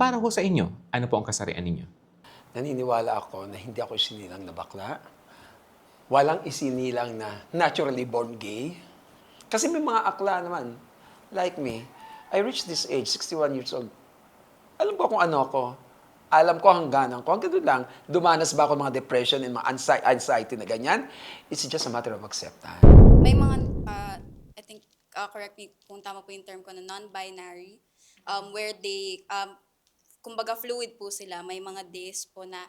Para ho sa inyo, ano po ang kasarian ninyo? Naniniwala ako na hindi ako isinilang na bakla. Walang isinilang na naturally born gay. Kasi may mga akla naman, like me, I reached this age, 61 years old. Alam ko kung ano ako. Alam ko hangganan ko. Hanggang doon lang, dumanas ba ako ng mga depression and mga anxiety na ganyan? It's just a matter of acceptance. May mga, I think, correct me kung tama po yung term ko na non-binary, where they, kumbaga fluid po sila. May mga days po na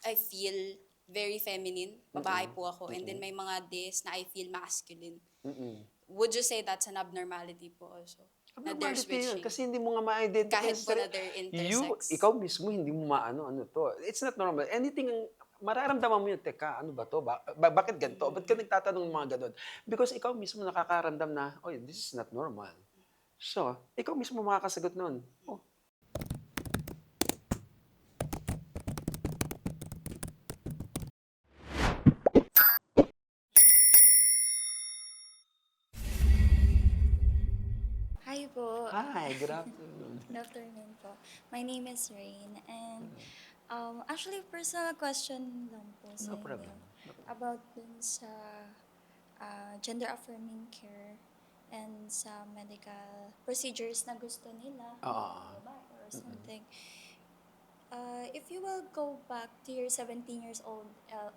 I feel very feminine, babae po ako. And then may mga days na I feel masculine. Would you say that's an abnormality po also? Na they're Abnormality yun. switching? Kasi hindi mo nga ma-identify. Kahit po na they're intersex. Ikaw mismo, hindi mo maano-ano to. It's not normal. Anything, mararamdaman mo yun, teka, ano ba to? Bakit ganito? Ba't ka nagtatanong ng mga ganun? Because ikaw mismo nakakaramdam na, oh, this is not normal. So, ikaw mismo makakasagot nun. Oh, Hi po. hi, good afternoon. Good afternoon po. My name is Rain and actually personal question lang po sa No inyo problem. about dun sa gender affirming care and sa medical procedures na gusto nila Oo. babae or something. If you will go back to your 17 years old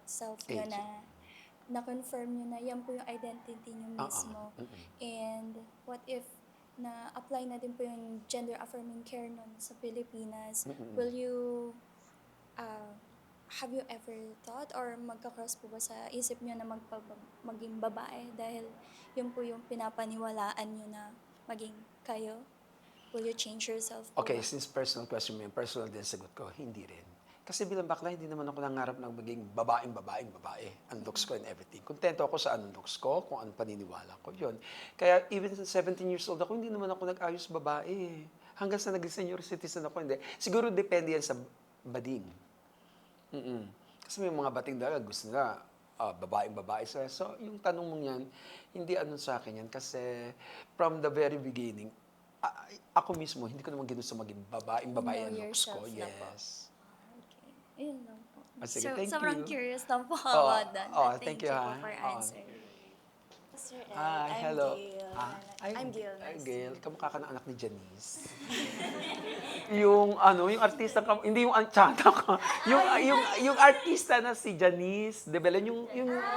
self nyo Age. na-confirm nyo na yan po yung identity nyo mismo. And what if na-apply na din po yung gender affirming care nun sa Pilipinas, will you, have you ever thought or magka-cross po ba sa isip nyo na maging babae dahil yun po yung pinapaniwalaan nyo na maging kayo? Will you change yourself po Okay, ba? since personal question mo yun, personal din sagot ko, hindi rin. Kasi bilang bakla, hindi naman ako nangarap ng maging babae. Ang looks ko and everything. Kontento ako sa anong looks ko, kung anong paniniwala ko, yun. Kaya even sa 17 years old ako, hindi naman ako nag-ayos babae. Hanggang sa naging senior citizen ako, hindi. Siguro depende yan sa bading. Kasi may mga bating talaga gusto nila, babae. So, yung tanong mong yan, hindi ano sa akin yan. Kasi from the very beginning, ako mismo, hindi ko naman ginusto maging babae You know ang looks ko. yourself na po. Yes. Okay. Ayun lang po. Sige, thank Sobrang you. curious lang po Oo, about that. oo, But thank thank you, you po ha. for Oo. answering. Sir Ed, Hi, I'm hello. Gail. Ay, I'm Gail. Ay, Nice to Gail, meet kamukha ka ng anak ni Janice. yung artista ka, hindi yung chata ka. Yung artista na si Janice, de Belen, yung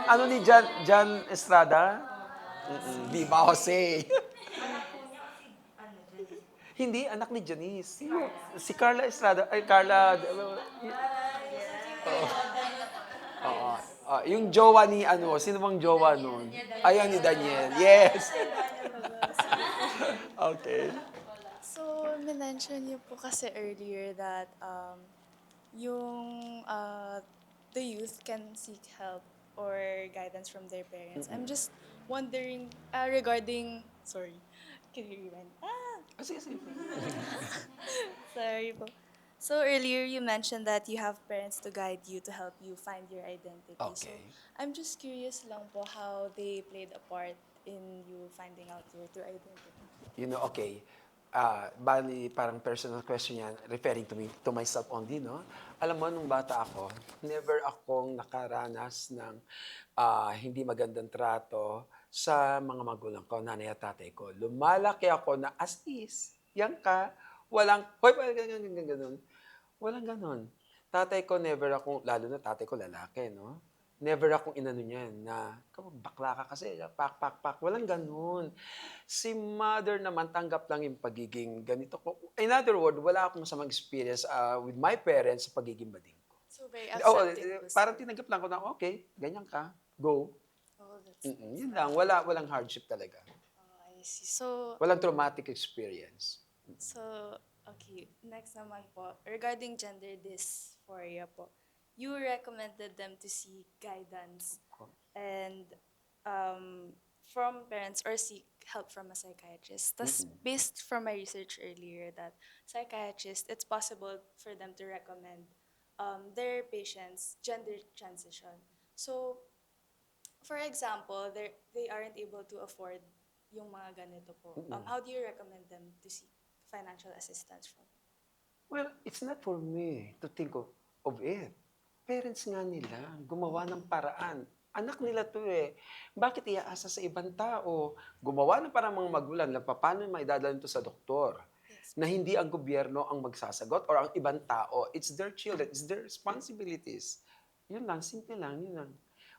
ano ni Jan Estrada. Viva Jose. Hindi, anak ni Janice. Si Carla Estrada, ay Carla, oo. Yung jowa ni ano, sino bang jowa nun? Ayun ni Daniel. Yes. Okay. So, minention niyo po kasi earlier that yung the youth can seek help or guidance from their parents. I'm just wondering regarding, sorry, can you rewind? Sige. Sorry po. So earlier you mentioned that you have parents to guide you to help you find your identity. So Okay. I'm just curious lang po how they played a part in you finding out your true identity. Okay. Bali, parang personal question yan, referring to me, to myself only, no? Alam mo, nung bata ako, never akong nakaranas ng hindi magandang trato sa mga magulang ko, nanay at tatay ko. Lumalaki ako na as is, yan ka, walang, hoy, ganun. Walang ganon. Tatay ko, never akong, lalo na tatay ko lalaki, no? Never akong inano niyan na, bakla ka kasi, pak. Walang ganon. Si mother naman, tanggap lang yung pagiging ganito ko. In other word, wala akong masamang experience with my parents sa pagiging bading ko. So very Oo, accepting po parang sila. tinanggap lang ko na, okay, ganyan ka, go. Oh, that's nice. Yun lang, walang hardship talaga. Oh, I see. So, Walang traumatic experience. So, okay, next naman po, regarding gender dysphoria po, you recommended them to seek guidance and from parents or seek help from a psychiatrist. Thus, based from my research earlier that psychiatrists, it's possible for them to recommend their patients gender transition. So, for example, they aren't able to afford yung mga ganito po. How do you recommend them to seek financial assistance from? Well, it's not for me to think of it. Parents nga nila, gumawa ng paraan. Anak nila to eh. Bakit iaasa sa ibang tao? Gumawa ng parang mga magulang na paano maidadalhin to sa doktor? Yes. Na hindi ang gobyerno ang magsasagot or ang ibang tao. It's their children. It's their responsibilities. Yun lang, simple lang, yun lang.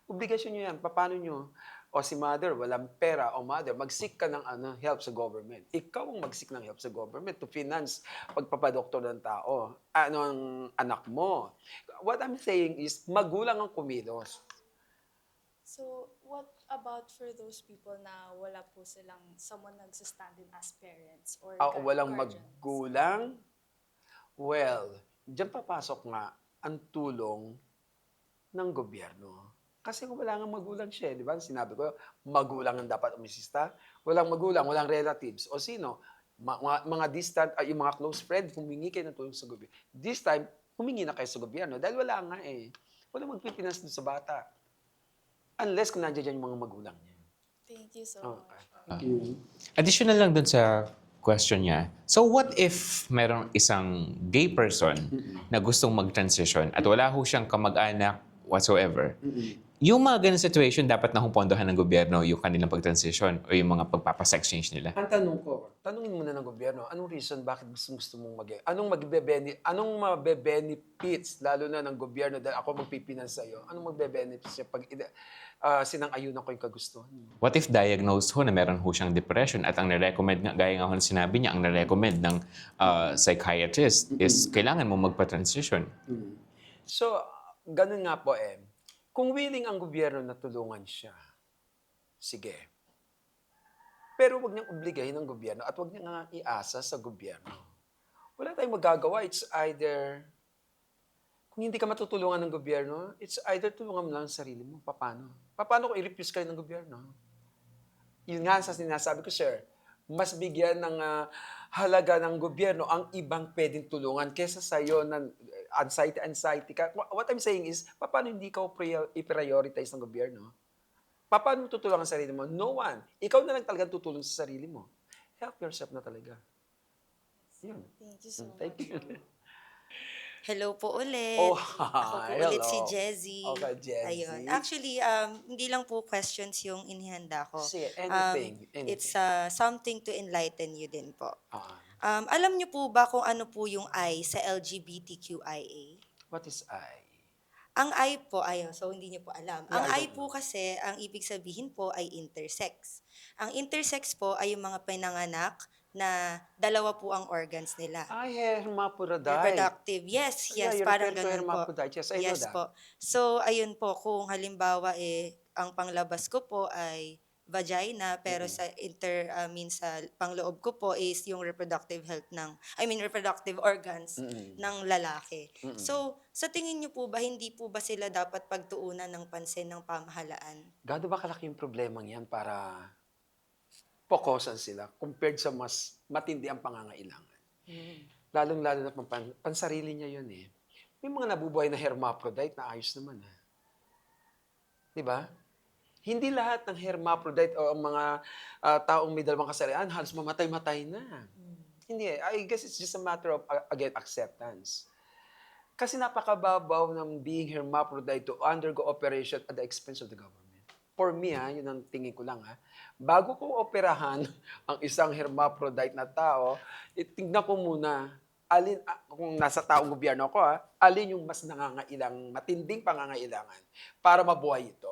Obligasyon nyo yan. Paano nyo? O si mother, walang pera. O mother, mag-seek ka ng help sa government. Ikaw ang mag-seek ng help sa government to finance pagpapadoktor ng tao. Ano ang anak mo? What I'm saying is, magulang ang kumilos. So, what about for those people na wala po silang someone nagsastand in as parents or Walang guardians? magulang? Well, diyan papasok nga ang tulong ng gobyerno. Kasi kung wala nga magulang siya, di ba? Sinabi ko, magulang ang dapat umisista. Walang magulang, walang relatives. O sino? Mga distant, yung mga close friend, humingi kayo ng tulong sa gobyerno. This time, humingi na kayo sa gobyerno. Dahil wala nga eh. Wala magpipinas doon sa bata. Unless kung nandiyan dyan yung mga magulang niya. Thank you so Okay. much. Additional lang dun sa question niya. So what if merong isang gay person na gustong mag-transition at wala ho siyang kamag-anak whatsoever? Yung mga ganun situation, dapat na humpondohan ng gobyerno yung kanilang pag-transition o yung mga pagpapasex change nila. Ang tanong ko, tanungin muna ng gobyerno, anong reason bakit gusto mong anong magbe-benefits lalo na ng gobyerno dahil ako magpipinas sa iyo? Anong magbe-benefits niya pag sinang-ayunan ko yung kagustuhan mo? What if diagnosed ho na meron ho siyang depression at ang nirecommend nga, gaya nga ho na sinabi niya, ang nirecommend ng psychiatrist is kailangan mo magpa-transition. So, ganun nga po eh. Kung willing ang gobyerno na tulungan siya, sige. Pero wag niyang obligahin ng gobyerno at wag niyang nga iasa sa gobyerno. Wala tayong magagawa. It's either, kung hindi ka matutulungan ng gobyerno, it's either tulungan mo lang ang sarili mo. Paano? Paano kung i-refuse kayo ng gobyerno? Yun nga sa sinasabi ko, sir, mas bigyan ng halaga ng gobyerno ang ibang pwedeng tulungan kesa sa'yo na anxiety ka. What I'm saying is, paano hindi ka i-prioritize ng gobyerno? Paano mo tutulungan ang sarili mo? No one. Ikaw na lang talagang tutulong sa sarili mo. Help yourself na talaga. Yun. Thank you so Thank much. you. Hello po ulit. Oh, Ako po hello. ulit si Jezzy. Okay, Jezzy. Ayun. Actually, hindi lang po questions yung inihanda ko. Sige, anything. It's something to enlighten you din po. Ah, Alam niyo po ba kung ano po yung I sa LGBTQIA? what is I? Ang I po, ayun, so hindi niyo po alam. Ang I I don't po kasi, ang ibig sabihin po ay intersex. Ang intersex po ay yung mga pinanganak na dalawa po ang organs nila. Hermaphrodite. Reproductive. Yes, Yeah, yes, you parang refer to ganun po. hermaphrodite. Yes, I know Yes that. po. So, ayun po, kung halimbawa ang panglabas ko po ay vagina, pero sa sa pangloob ko po is yung reproductive organs ng lalaki. So, sa tingin niyo po ba, hindi po ba sila dapat pagtuunan ng pansin ng pamahalaan? Gaano ba kalaki yung problemang yan para pokosan sila compared sa mas matindi ang pangangailangan? Lalong-lalo na pansarili niya yun eh. May mga nabubuhay na hermaphrodite na ayos naman. Di ba? Hindi lahat ng hermaphrodite o ang mga taong may dalawang kasarian halos mamatay-matay na. Hindi eh. I guess it's just a matter of, again, acceptance. Kasi napakababaw ng being hermaphrodite to undergo operation at the expense of the government. For me, yun ang tingin ko lang. Bago ko operahan ang isang hermaphrodite na tao, tingnan ko muna, kung nasa taong gobyerno ko, alin yung mas matinding pangangailangan para mabuhay ito.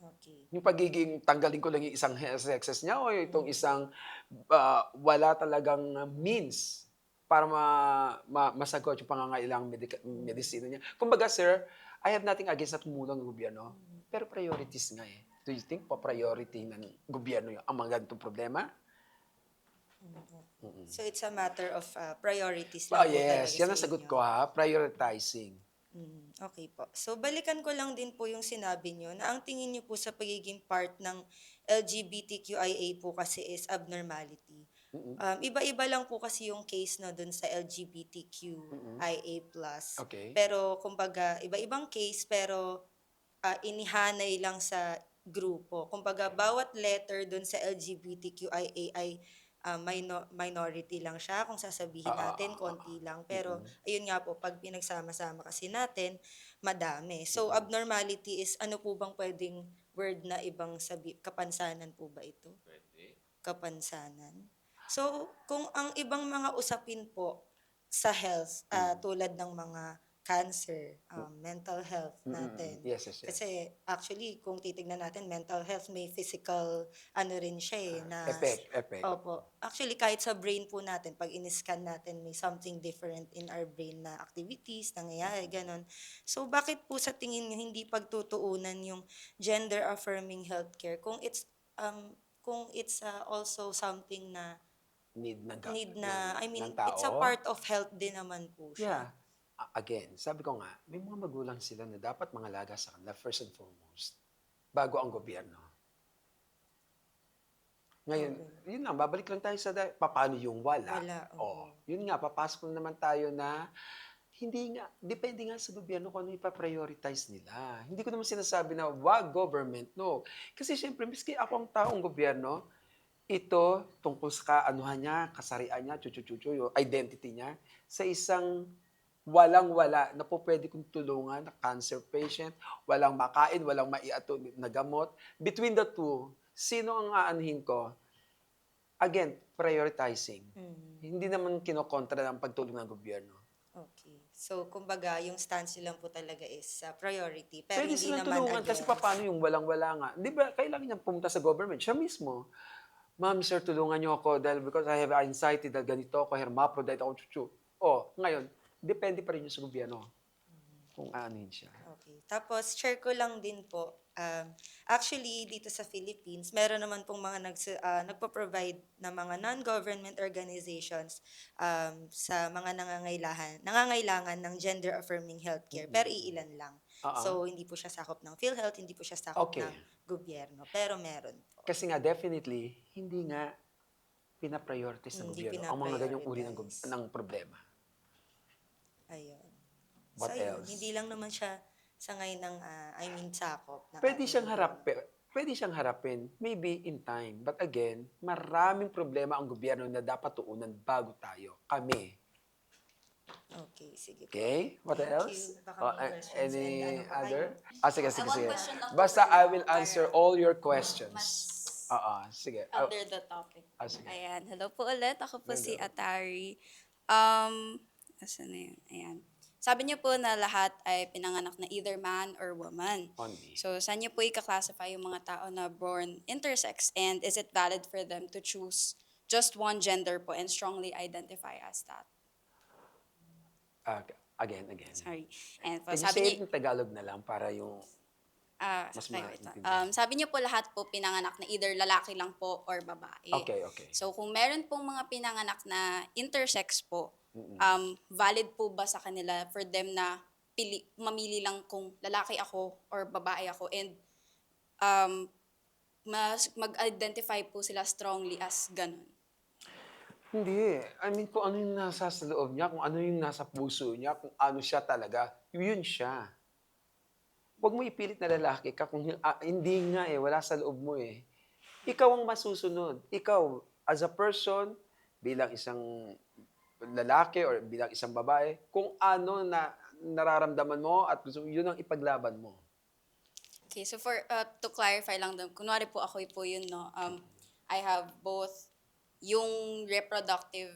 Okay. Yung pagiging tanggalin ko lang yung isang sexes niya o itong isang wala talagang means para masagot yung pangangailangang medisina niya. Kumbaga, sir, I have nothing against na tumulong ng gobyerno, pero priorities nga eh. Do you think pa-priority ng gobyerno ang mga ganitong problema? So, it's a matter of priorities Oh, lang po yes. talaga Yan sa ang sagot inyo. ko prioritizing. Okay po. So, balikan ko lang din po yung sinabi nyo na ang tingin nyo po sa pagiging part ng LGBTQIA po kasi is abnormality. Iba-iba lang po kasi yung case na dun sa LGBTQIA+. Okay. Pero, kumbaga, iba-ibang case pero inihanay lang sa grupo. Kumbaga, bawat letter dun sa LGBTQIA ay minority lang siya kung sasabihin natin konti lang. Pero ayun nga po, pag pinagsama-sama kasi natin, madami. So abnormality is ano po bang pwedeng word na ibang kapansanan po ba ito? Kapansanan. So, kung ang ibang mga usapin po sa health, tulad ng mga cancer, mental health natin. Yes, yes, yes. Kasi actually, kung titignan natin, mental health may physical, ano rin siya na... Effect. Opo. Actually, kahit sa brain po natin, pag in-scan natin, may something different in our brain na activities, nangyayari, ganun. So, bakit po sa tingin niyo hindi pagtutuunan yung gender-affirming healthcare kung it's also something na Need ng it's a tao. part of health din naman po Yeah. siya. Again, sabi ko nga, may mga magulang sila na dapat mangalaga sa kanila first and foremost, bago ang gobyerno. Ngayon, yun lang, babalik lang tayo sa paano yung wala. Wala, oo. Yun nga, papasok na naman tayo na hindi nga, depende nga sa gobyerno kung ano ipaprioritize nila. Hindi ko naman sinasabi na wag government, no. Kasi syempre, miski ako ang taong gobyerno, ito tungkol sa kaanuhan niya, kasarian niya, yung identity niya, sa isang walang-wala na po pwede kong tulungan na cancer patient, walang makain, walang maiato na gamot. Between the two, sino ang aanuhin ko? Again, prioritizing. Hindi naman kinokontra ng pagtulong ng gobyerno. Okay. So, kumbaga, yung stance nyo lang po talaga is priority. Pero Pwede hindi silang naman tulungan kasi against. paano yung walang-wala nga. Di ba, kailangan niyang pumunta sa government. Siya mismo. Ma'am, sir, tulungan niyo ako dahil because I have anxiety, dahil ganito ako, hermaphrodite ako, chuchu. Ngayon, depende pa rin yun sa gobyerno kung aanuhin siya. Okay. Tapos, share ko lang din po. Actually, dito sa Philippines, meron naman pong mga nagpo-provide na mga non-government organizations sa mga nangangailangan ng gender-affirming healthcare. Pero iilan lang. So, hindi po siya sakop ng PhilHealth, hindi po siya sakop Okay. ng gobyerno. Pero meron po. Kasi nga, definitely, hindi nga pinaprioritize ng Hindi gobyerno ang mga ganyang uri pinaprioritize. ng problema. Ayun. What So, ayun, else? hindi lang naman siya sa ngayon ng, sakop. ng Pwede ating siyang gobyerno. pwede siyang harapin, maybe in time. But again, maraming problema ang gobyerno na dapat tuunan bago tayo. Kami. Okay, sige po. Okay? What Thank else? you. Baka may questions Any and ano pa other? kayo? Sige, I sige, want sige. question lang po Basta for I you, will answer para all your questions. mas Sige. under the topic. Sige. Ayan. Hello po ulit. Ako po si Atari. Asan na yun? Ayan. Sabi niyo po na lahat ay pinanganak na either man or woman. Only. So, saan niyo po i-classify yung mga tao na born intersex? And is it valid for them to choose just one gender po and strongly identify as that? Again. Sorry. And po, Can you sabi say niyo, it in Tagalog na lang para yung... Mas okay, wait lang. maintindihan. Sabi niyo po lahat po pinanganak na either lalaki lang po or babae. Okay. So kung meron pong mga pinanganak na intersex po, valid po ba sa kanila for them na mamili lang kung lalaki ako or babae ako and mag-identify po sila strongly as ganun? Hindi. I mean, kung ano yung nasa sa loob niya, kung ano yung nasa puso niya, kung ano siya talaga, yun siya. Huwag mo ipilit na lalaki ka kung hindi nga wala sa loob mo eh. Ikaw ang masusunod. Ikaw, as a person, bilang isang lalaki or bilang isang babae, kung ano na nararamdaman mo at gusto yun ang ipaglaban mo. Okay, so for to clarify lang, kunwari po ako po yun, no? I have both yung reproductive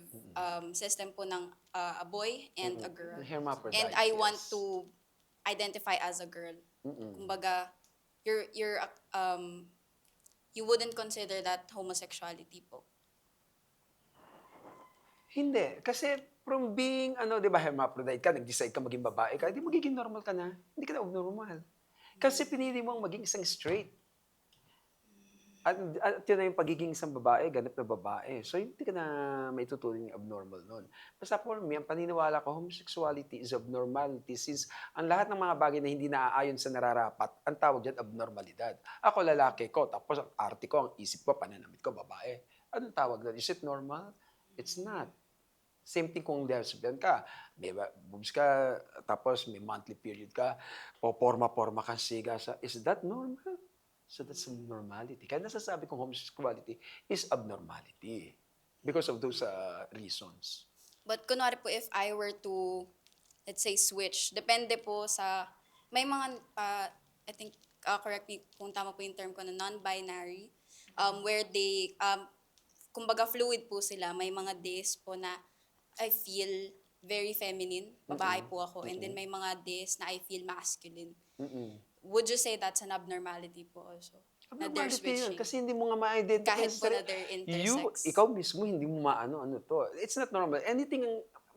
system po ng a boy and a girl. Hermaphrodites, And I want yes. to identify as a girl. Kumbaga, you wouldn't consider that homosexuality po. Hindi. Kasi from being, di ba, hermaphrodite ka, nag-decide ka maging babae ka, di magiging normal ka na. Hindi ka na abnormal. Kasi pinili mo ang maging isang straight. At yun na yung pagiging isang babae, ganap na babae. So, hindi ka na maituturing abnormal nun. Basta for me, ang paniniwala ko, homosexuality is abnormality since ang lahat ng mga bagay na hindi naaayon sa nararapat, ang tawag dyan, abnormalidad. Ako, lalaki ko, tapos ang arte ko, ang isip ko, pananamit ko, babae. Anong tawag doon? Is it normal? It's not. Same thing kung lesbian ka. May boobs ka, tapos may monthly period ka, poporma-porma kang siga. Is that normal? So that's a normality. Kaya nasasabi kong homosexuality is abnormality. because of those reasons. But kunwari po, if I were to, let's say, switch, depende po sa, may mga, I think, correct me kung tama po yung term ko na non-binary, where they, kumbaga fluid po sila. May mga days po na I feel very feminine, babae po ako, and then may mga days na I feel masculine. Would you say that's an abnormality po also? Na they're Abnormality yun, switching? kasi hindi mo nga ma-identify. Kahit po na they're intersex. Ikaw mismo, hindi mo ano to. It's not normal. Anything,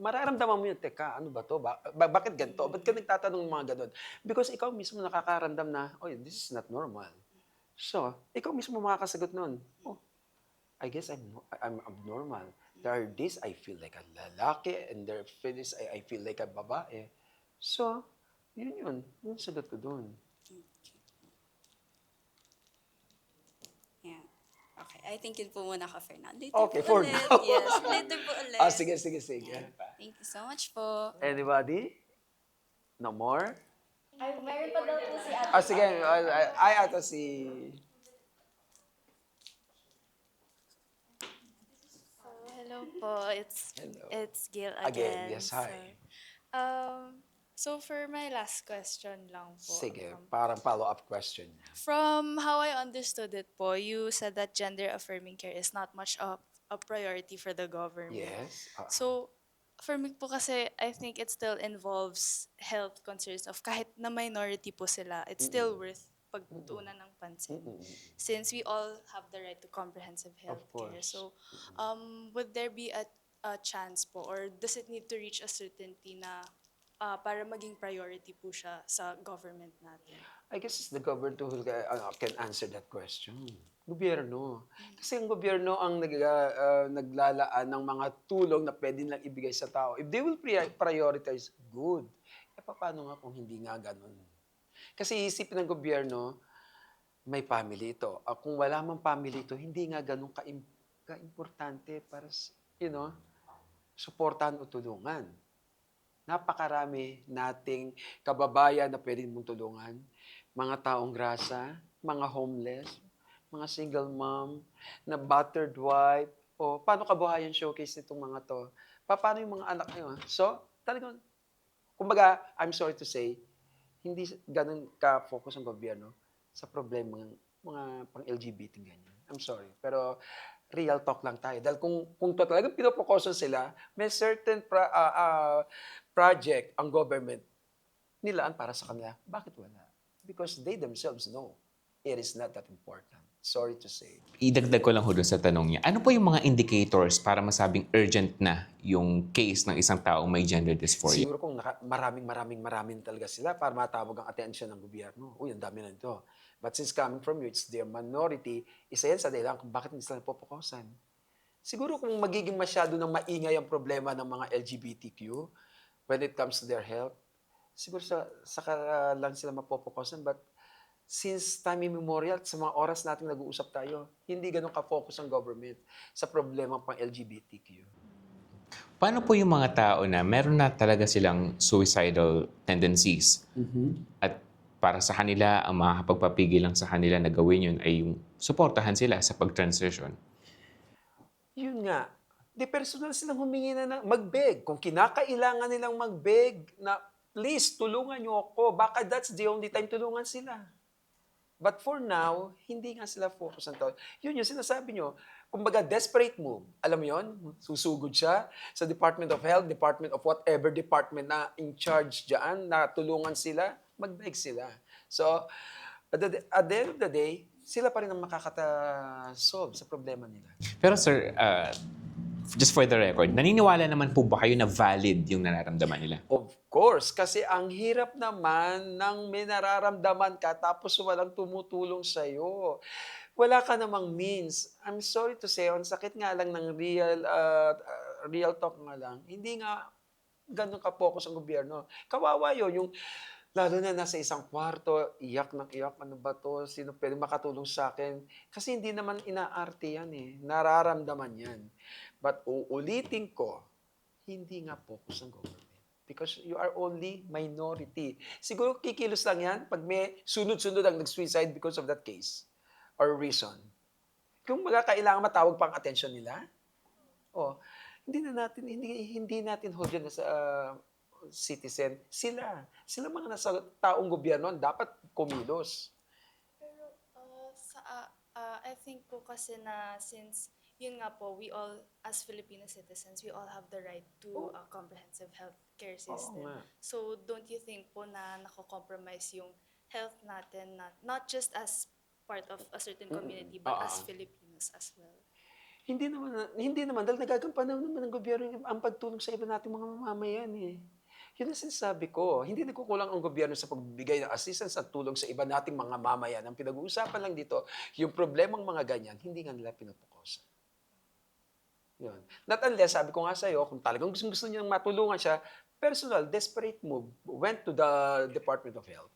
mararamdaman mo yun, teka, ano ba to? Bakit ganito? Ba't ka nagtatanong ng mga ganun? Because ikaw mismo nakakaramdam na, oh, this is not normal. So, ikaw mismo makakasagot nun. Oh, I guess I'm abnormal. There are days I feel like a lalaki, and there are days I feel like a babae. So, yun. Yung sagot ko dun. Yeah. Okay, I think yun po muna ka, Fernand. Later Okay, po for ulit. now. Yes, later po ulit. Sige. Thank you so much po. Anybody? No more? Meron pa daw po si Ate. Sige. Ay, ata si... Hello po, Hello. it's Gail Again, again. yes, hi. So for my last question lang po. Sige, parang follow-up question. From how I understood it po, you said that gender-affirming care is not much of a priority for the government. Yes. So, for me po kasi, I think it still involves health concerns of kahit na minority po sila, it's still worth pagtuunan ng pansin. Since we all have the right to comprehensive health care. course. So, would there be a chance po, or does it need to reach a certainty na para maging priority po siya sa government natin? I guess it's the government who can answer that question. Gobyerno. Kasi ang gobyerno ang naglalaan ng mga tulong na pwede nilang ibigay sa tao. If they will prioritize, good. Paano nga kung hindi nga ganun? Kasi isipin ng gobyerno, may family ito. Kung wala mang family ito, hindi nga ganun ka-importante para, suportahan o tulungan. Napakarami nating kababayan na pwede mong tulungan. Mga taong grasa, mga homeless, mga single mom, na battered wife, o paano kabuhayan showcase nitong mga to? Paano yung mga anak nyo? So, talagang, kumbaga, I'm sorry to say, hindi ganun ka-focus ang gobyerno sa problema ng mga pang-LGBT ganyan. I'm sorry. Pero, real talk lang tayo. Dahil kung talagang pinoprokosan sila, may certain project ang government nilaan para sa kanila. Bakit wala? Because they themselves know it is not that important. Sorry to say. Idagdag ko lang ho doon sa tanong niya. Ano po yung mga indicators para masabing urgent na yung case ng isang taong may gender dysphoria? Siguro kung maraming talaga sila para matawag ang atensyon ng gobyerno. Uy, ang dami na ito. But since coming from you, it's their minority, isa yan sa dahilan kung bakit hindi sila napopokosan. Siguro kung magiging masyado ng maingay ang problema ng mga LGBTQ when it comes to their health, siguro saka lang sila mapopokosan. But since time immemorial, sa mga oras natin nag-uusap tayo, hindi ganun ka-focus ang government sa problema pang LGBTQ. Paano po yung mga tao na meron na talaga silang suicidal tendencies? At para sa kanila, ang makakapagpapigil lang sa kanila na gawin yun ay yung suportahan sila sa pag-transition. Yun nga. Di personal silang humingi na mag-beg. Kung kinakailangan nilang mag-beg na, please, tulungan niyo ako. Baka that's the only time tulungan sila. But for now, hindi nga sila focus on to. Yun yung sinasabi nyo. Kumbaga, desperate move. Alam mo yun? Susugod siya sa Department of Health, Department of whatever department na in charge dyan, na tulungan sila, mag-beg sila. So, at the end of the day, sila pa rin ang makakata-solve sa problema nila. Pero sir, just for the record, naniniwala naman po ba kayo na valid yung nararamdaman nila? Of course, kasi ang hirap naman ng may nararamdaman ka tapos walang tumutulong sa'yo. Wala ka namang means. I'm sorry to say, ang sakit nga lang ng real talk nga lang, hindi nga ganun ka-focus ang gobyerno. Kawawa yun, yung lalo na nasa isang kwarto, iyak ng iyak, ano ba to? Sino pwede makatulong sa akin? Kasi hindi naman inaarte yan eh. Nararamdaman yan. But uulitin ko, hindi nga focus ang government. Because you are only minority. Siguro kikilos lang yan pag may sunod-sunod ang nag-suicide because of that case or reason. Kung kailangan matawag pang attention nila, Oh, hindi natin hold yan as a citizen. Sila mga nasa taong gobyerno ang dapat kumilos. Pero I think po kasi na since yun nga po, we all, as Filipino citizens, we all have the right to a comprehensive health care system. nga. So don't you think po na nako-compromise yung health natin, not just as part of a certain community, but as Filipinos as well? Hindi naman dahil nagagampanan naman ng gobyerno ang pagtulong sa iba nating mga mamamayan eh. Yun ang sinasabi ko. Hindi nagkukulang ang gobyerno sa pagbibigay ng assistance at tulong sa iba nating mga mamayan. Ang pinag-uusapan lang dito, yung problemang mga ganyan, hindi nga nila pinupukosan. Yun. Not unless, sabi ko nga sa'yo, kung talagang gusto niyo matulungan siya, personal, desperate move, went to the Department of Health.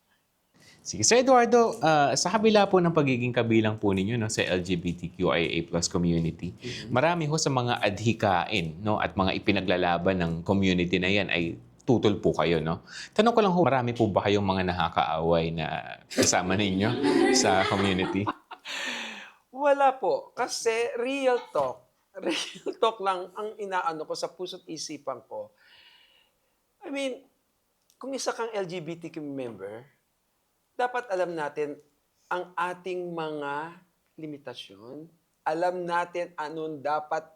Sige, Sir Eduardo, sa kabila po ng pagiging kabilang po ninyo no, sa LGBTQIA+ community, marami ho sa mga adhikain no, at mga ipinaglalaban ng community na yan ay tutol po kayo. No? Tanong ko lang ho, marami po ba kayong mga nakakaaway na kasama ninyo sa community? Wala po. Kasi real talk lang ang inaano ko sa puso't isipan ko. I mean, kung isa kang LGBTQ member, dapat alam natin ang ating mga limitasyon. Alam natin anong dapat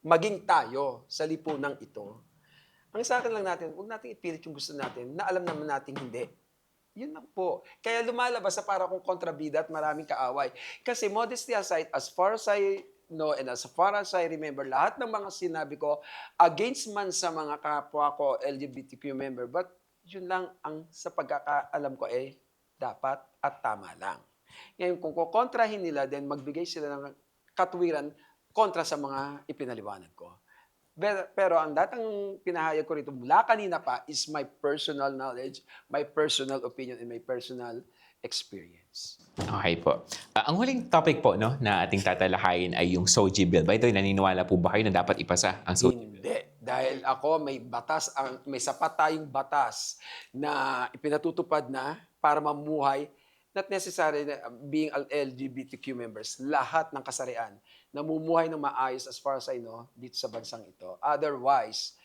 maging tayo sa lipunang ito. Ang sa akin lang natin, huwag natin ipilit yung gusto natin na alam naman natin hindi. Yun lang po. Kaya lumalabas sa para kong kontrabida at maraming kaaway. Kasi modesty aside, as far as I know and as far as I remember, lahat ng mga sinabi ko, against man sa mga kapwa ko LGBTQ member, but yun lang ang sa pagkakaalam ko dapat at tama lang. Ngayon, kung kukontrahin nila, then magbigay sila ng katwiran kontra sa mga ipinaliwanag ko. Pero ang datang pinahayag ko rito mula kanina pa is my personal knowledge, my personal opinion, and my personal experience. Okay po. Ang huling topic po no, na ating tatalakayin ay yung SOGI Bill. By the way, naniniwala po ba kayo na dapat ipasa ang SOGI Bill? Hindi. Dahil ako may sapat tayong batas na ipinatutupad na para mamuhay, not necessarily being LGBTQ members, lahat ng kasarian, namumuhay ng maayos as far as I know dito sa bansang ito. Otherwise,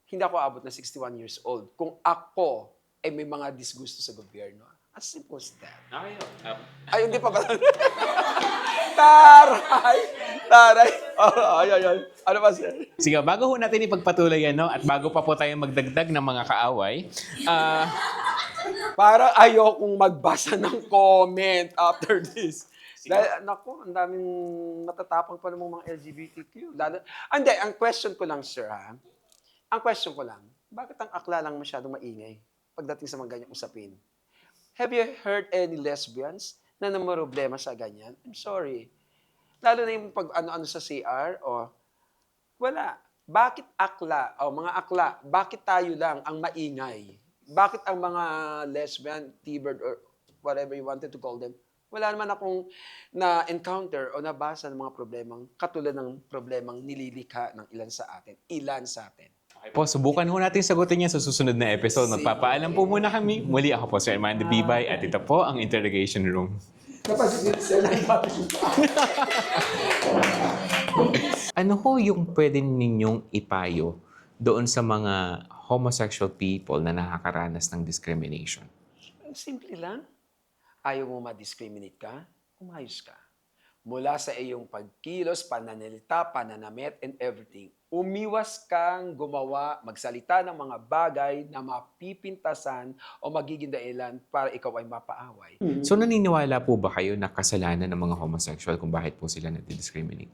hindi ako abot na 61 years old. Kung ako may mga disgusto sa gobyerno, as simple as that. Okay. Ay, hindi pa ba? Taray! Ay. Ano ba sir? Sige, bago ho natin ipagpatuloy yan, no, at bago pa po tayo magdagdag ng mga kaaway, Para ayokong magbasa ng comment after this. Dahil, naku, ang daming natatapang pa ng mga LGBTQ. Hindi, ang question ko lang, sir, ha? Ang question ko lang, bakit ang akla lang masyadong maingay pagdating sa mga ganyang usapin? Have you heard any lesbians na namoroblema sa ganyan? I'm sorry. Lalo na yung pag ano-ano sa CR, wala. Bakit akla, mga akla, bakit tayo lang ang maingay? Bakit ang mga lesbian, T-bird, or whatever you wanted to call them, wala naman akong na-encounter o nabasa ng mga problemang katulad ng problemang nililikha ng ilan sa atin. okay po, subukan ho natin sagutin yan sa susunod na episode. Magpapaalam po muna kami. Muli ako po, Sir Armando Bibay, at ito po ang Interrogation Room. Ano ho yung pwede ninyong ipayo doon sa mga homosexual people na nakakaranas ng discrimination? Simple lang. Ayaw mo ma-discriminate ka, umayos ka. Mula sa iyong pagkilos, pananalita, pananamit, and everything. Umiwas kang gumawa, magsalita ng mga bagay na mapipintasan o magiging dahilan para ikaw ay mapaaway. So naniniwala po ba kayo na kasalanan ng mga homosexual kung bakit po sila nati-discriminate?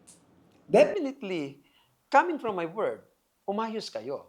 Definitely, coming from my word, umayos kayo.